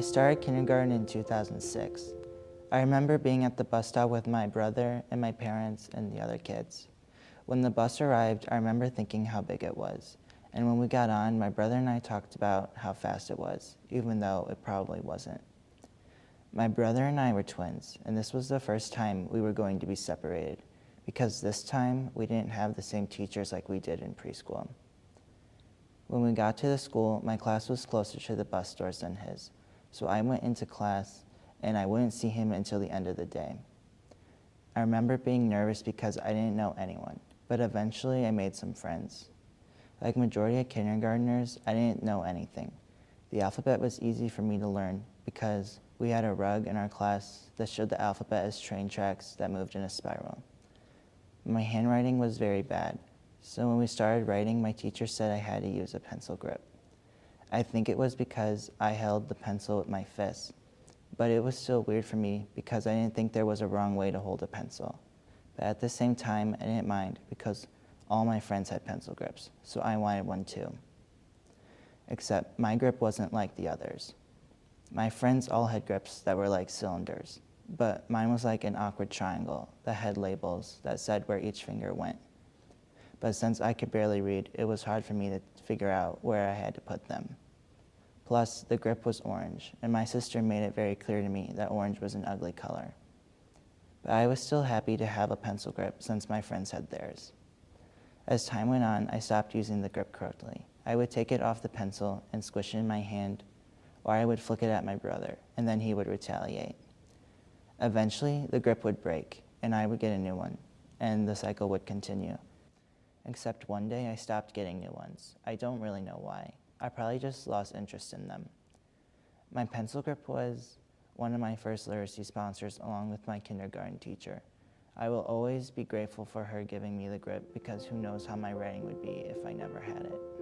started kindergarten in 2006. I remember being at the bus stop with my brother and my parents and the other kids. When the bus arrived, I remember thinking how big it was. And when we got on, my brother and I talked about how fast it was, even though it probably wasn't. My brother and I were twins, and this was the first time we were going to be separated, because this time we didn't have the same teachers like we did in preschool. When we got to the school, my class was closer to the bus doors than his, so I went into class and I wouldn't see him until the end of the day. I remember being nervous because I didn't know anyone, but eventually I made some friends. Like majority of kindergartners, I didn't know anything. The alphabet was easy for me to learn because we had a rug in our class that showed the alphabet as train tracks that moved in a spiral. My handwriting was very bad, so when we started writing, my teacher said I had to use a pencil grip. I think it was because I held the pencil with my fist, but it was still weird for me because I didn't think there was a wrong way to hold a pencil. But at the same time, I didn't mind because all my friends had pencil grips, so I wanted one too. Except my grip wasn't like the others. My friends all had grips that were like cylinders, but mine was like an awkward triangle that had labels that said where each finger went. But since I could barely read, it was hard for me to figure out where I had to put them. Plus, the grip was orange, and my sister made it very clear to me that orange was an ugly color. But I was still happy to have a pencil grip since my friends had theirs. As time went on, I stopped using the grip correctly. I would take it off the pencil and squish it in my hand, or I would flick it at my brother, and then he would retaliate. Eventually, the grip would break, and I would get a new one, and the cycle would continue. Except one day I stopped getting new ones. I don't really know why. I probably just lost interest in them. My pencil grip was one of my first literacy sponsors along with my kindergarten teacher. I will always be grateful for her giving me the grip because who knows how my writing would be if I never had it.